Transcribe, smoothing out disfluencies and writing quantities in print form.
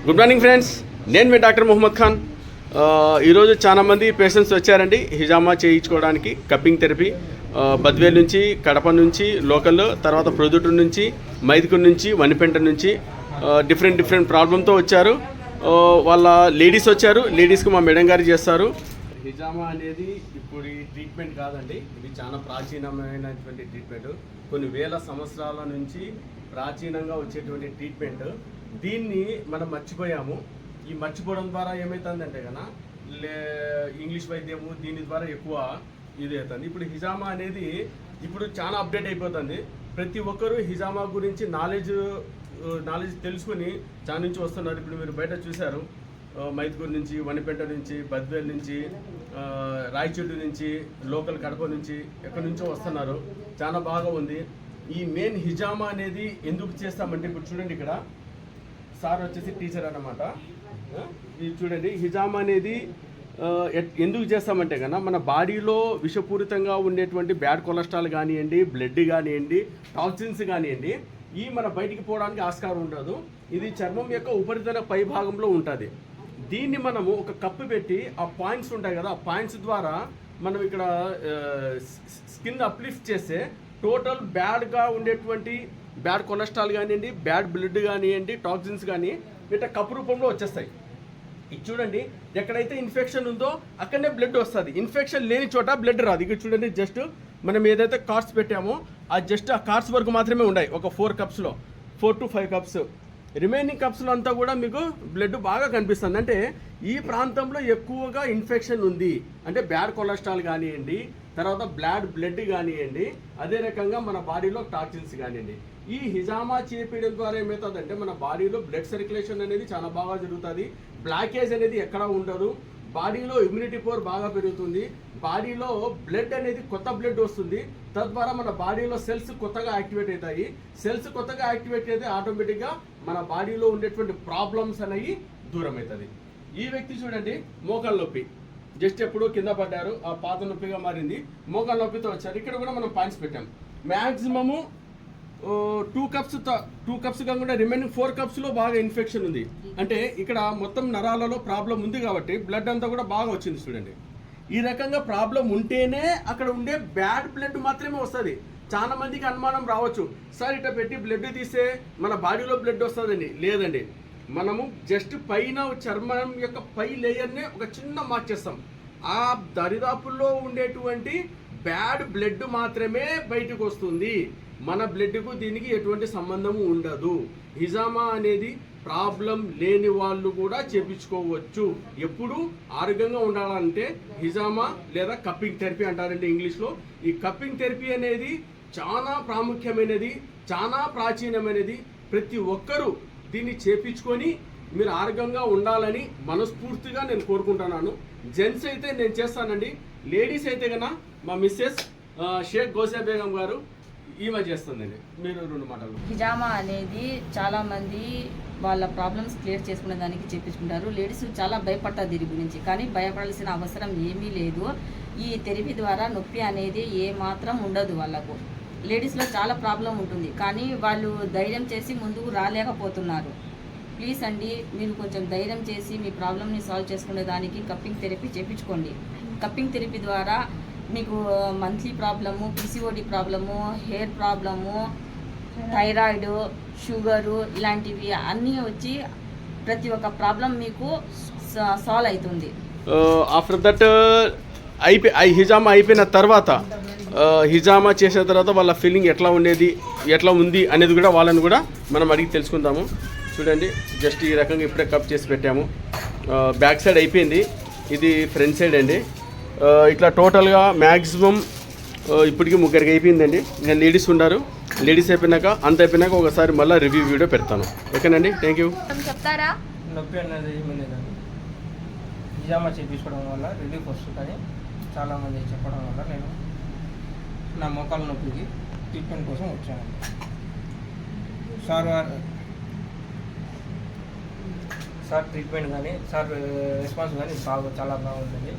Good morning friends, నేను మీ doctor Mohammed Khan. ఈరోజు చాలామంది పేషెంట్స్ వచ్చారండి హిజామా చేయించుకోవడానికి. కప్పింగ్ థెరపీ బద్వేల్ నుంచి, కడప నుంచి లోకల్, తర్వాత ప్రొద్దుటూరు నుంచి, మైదుకూరు నుంచి, వనిపెంట నుంచి డిఫరెంట్ ప్రాబ్లంతో వచ్చారు. వాళ్ళ లేడీస్ వచ్చారు. లేడీస్కి మా మేడం గారు చేస్తారు. హిజామా అనేది ఇప్పుడు ఈ ట్రీట్మెంట్ కాదండి, ఇది చాలా ప్రాచీనమైనటువంటి ట్రీట్మెంట్. కొన్ని వేల సంవత్సరాల నుంచి ప్రాచీనంగా వచ్చేటువంటి ట్రీట్మెంట్. దీన్ని మనం మర్చిపోయాము. ఈ మర్చిపోవడం ద్వారా ఏమవుతుందంటే కన్నా ఇంగ్లీష్ వైద్యము దీని ద్వారా ఎక్కువ ఇది అవుతుంది. ఇప్పుడు హిజామా అనేది ఇప్పుడు చాలా అప్డేట్ అయిపోతుంది. ప్రతి ఒక్కరూ హిజామా గురించి నాలెడ్జ్ తెలుసుకుని చాలా నుంచి వస్తున్నారు. ఇప్పుడు మీరు బయట చూశారు, మైదుకూరు నుంచి, వనిపెంట నుంచి, బద్వేల్ నుంచి, రాయచూడు నుంచి, లోకల్ కడప నుంచి, ఎక్కడి నుంచో వస్తున్నారు. చాలా బాగా ఉంది. ఈ మెయిన్ హిజామా అనేది ఎందుకు చేస్తామంటే ఇప్పుడు చూడండి, ఇక్కడ సార్ వచ్చేసి టీచర్ అన్నమాట. ఇది చూడండి, హిజామా అనేది ఎందుకు చేస్తామంటే కన్నా మన బాడీలో విషపూరితంగా ఉండేటువంటి బ్యాడ్ కొలెస్ట్రాల్ కానివ్వండి, బ్లడ్ కానివ్వండి, టాక్సిన్స్ కానివ్వండి, ఈ మన బయటికి పోవడానికి ఆస్కారం ఉండదు. ఇది చర్మం యొక్క ఉపరితల పై భాగంలో ఉంటుంది. దీన్ని మనము ఒక కప్పు పెట్టి ఆ పాయింట్స్ ఉంటాయి కదా, ఆ పాయింట్స్ ద్వారా మనం ఇక్కడ స్కిన్ అప్లిఫ్ట్ చేస్తే టోటల్ బ్యాడ్గా ఉండేటువంటి బ్యాడ్ కొలెస్ట్రాల్ కానివ్వండి, బ్యాడ్ బ్లడ్ కానివ్వండి, టాక్సిన్స్ కానీ ఇట్లా కప్పు రూపంలో వచ్చేస్తాయి. ఇది చూడండి, ఎక్కడైతే ఇన్ఫెక్షన్ ఉందో అక్కడనే బ్లడ్ వస్తుంది. ఇన్ఫెక్షన్ లేని చోట బ్లడ్ రాదు. ఇక్కడ చూడండి, జస్ట్ మనం ఏదైతే కార్డ్స్ పెట్టామో ఆ జస్ట్ ఆ కార్డ్స్ వరకు మాత్రమే ఉన్నాయి. ఒక 4 కప్స్లో 4 to 5 కప్స్. రిమైనింగ్ కప్స్లో అంతా కూడా మీకు బ్లడ్ బాగా కనిపిస్తుంది. అంటే ఈ ప్రాంతంలో ఎక్కువగా ఇన్ఫెక్షన్ ఉంది. అంటే బ్యాడ్ కొలెస్ట్రాల్ కానివ్వండి, తర్వాత బ్లడ్ కానివ్వండి, అదే రకంగా మన బాడీలో టాక్సిన్స్ కానివ్వండి. ఈ హిజామా చేపించడం ద్వారా ఏమవుతుందంటే మన బాడీలో బ్లడ్ సర్క్యులేషన్ అనేది చాలా బాగా జరుగుతుంది. బ్లాకేజ్ అనేది ఎక్కడా ఉండదు. బాడీలో ఇమ్యూనిటీ పవర్ బాగా పెరుగుతుంది. బాడీలో బ్లడ్ అనేది కొత్త బ్లడ్ వస్తుంది. తద్వారా మన బాడీలో సెల్స్ కొత్తగా యాక్టివేట్ అవుతాయి. సెల్స్ కొత్తగా యాక్టివేట్ అయితే ఆటోమేటిక్గా మన బాడీలో ఉండేటువంటి ప్రాబ్లమ్స్ అనేవి దూరం అవుతుంది. ఈ వ్యక్తి చూడండి, మోకాళ్ళ నొప్పి, జస్ట్ ఎప్పుడు కింద పడ్డారు, ఆ పాత నొప్పిగా మారింది, మోకాళ్ళ నొప్పితో వచ్చారు. ఇక్కడ కూడా మనం పాయింట్స్ పెట్టాం. మ్యాక్సిమము 2 కప్స్ కాకుండా రిమైనింగ్ 4 కప్స్లో బాగా ఇన్ఫెక్షన్ ఉంది. అంటే ఇక్కడ మొత్తం నరాలలో ప్రాబ్లం ఉంది కాబట్టి బ్లడ్ అంతా కూడా బాగా వచ్చింది. చూడండి, ఈ రకంగా ప్రాబ్లం ఉంటేనే అక్కడ ఉండే బ్యాడ్ బ్లడ్ మాత్రమే వస్తుంది. చాలా మందికి అనుమానం రావచ్చు, సార్ ఇట్లా పెట్టి బ్లడ్ తీస్తే మన బాడీలో బ్లడ్ వస్తుందండి. లేదండి, మనము జస్ట్ పైన చర్మం యొక్క పై లేయర్నే ఒక చిన్న మార్చేస్తాం. ఆ దరిదాపుల్లో ఉండేటువంటి బ్యాడ్ బ్లడ్ మాత్రమే బయటకు వస్తుంది. మన బ్లడ్కు దీనికి ఎటువంటి సంబంధము ఉండదు. హిజామా అనేది ప్రాబ్లం లేని వాళ్ళు కూడా చేపించుకోవచ్చు. ఎప్పుడు ఆరోగ్యంగా ఉండాలంటే హిజామా లేదా కప్పింగ్ థెరపీ అంటారండి ఇంగ్లీష్లో. ఈ కప్పింగ్ థెరపీ అనేది చాలా ప్రాముఖ్యమైనది, చాలా ప్రాచీనమైనది. ప్రతి ఒక్కరూ దీన్ని చేపించుకొని మీరు ఆరోగ్యంగా ఉండాలని మనస్ఫూర్తిగా నేను కోరుకుంటున్నాను. జెంట్స్ అయితే నేను చేస్తానండి. లేడీస్ అయితే కన్నా మా మిస్సెస్ షేక్ గోసా బేగం గారు ఈమె చేస్తుందండి. మీరు 2 మాటలు. హిజామా అనేది చాలా మంది వాళ్ళ ప్రాబ్లమ్స్ క్లియర్ చేసుకునే దానికి చేపించుకుంటారు. లేడీస్ చాలా భయపడతారు దీని గురించి, కానీ భయపడాల్సిన అవసరం ఏమీ లేదు. ఈ థెరపీ ద్వారా నొప్పి అనేది ఏమాత్రం ఉండదు. వాళ్ళకు లేడీస్లో చాలా ప్రాబ్లం ఉంటుంది, కానీ వాళ్ళు ధైర్యం చేసి ముందుకు రాలేకపోతున్నారు. ప్లీజ్ అండి, మీరు కొంచెం ధైర్యం చేసి మీ ప్రాబ్లమ్ని సాల్వ్ చేసుకునే దానికి కప్పింగ్ థెరపీ చేయించుకోండి. కప్పింగ్ థెరపీ ద్వారా మీకు monthly problem, PCOD problem, hair problem, thyroid, sugar ఇలాంటివి అన్నీ వచ్చి ప్రతి ఒక్క ప్రాబ్లం మీకు సాల్వ్ అవుతుంది. ఆఫ్టర్ దట్ హిజామా అయిపోయిన తర్వాత, హిజామా చేసిన తర్వాత వాళ్ళ ఫీలింగ్ ఎట్లా ఉంది అనేది కూడా వాళ్ళని కూడా మనం అడిగి తెలుసుకుందాము. చూడండి, జస్ట్ ఈ రకంగా ఇప్పుడే కప్ చేసి పెట్టాము. బ్యాక్ సైడ్ అయిపోయింది, ఇది ఫ్రంట్ సైడ్ అండి. ఇట్లా టోటల్గా మ్యాక్సిమం ఇప్పటికి 3 అయిపోయిందండి. ఇంకా లేడీస్ ఉన్నారు. లేడీస్ అయిపోయినాక ఒకసారి మళ్ళీ రివ్యూ వీడియో పెడతాను. ఓకేనండి, థ్యాంక్ యూ. చెప్తారా? నొప్పి అనేది ఏమీ లేదండి. హిజామా చేయించుకోవడం వల్ల రిలీఫ్ వస్తుందని చాలామంది చెప్పడం వల్ల నేను నా మోకాళ్ళ నొప్పికి ట్రీట్మెంట్ కోసం వచ్చాను. సార్ ట్రీట్మెంట్ కానీ రెస్పాన్స్ కానీ చాలా బాగుంటుంది.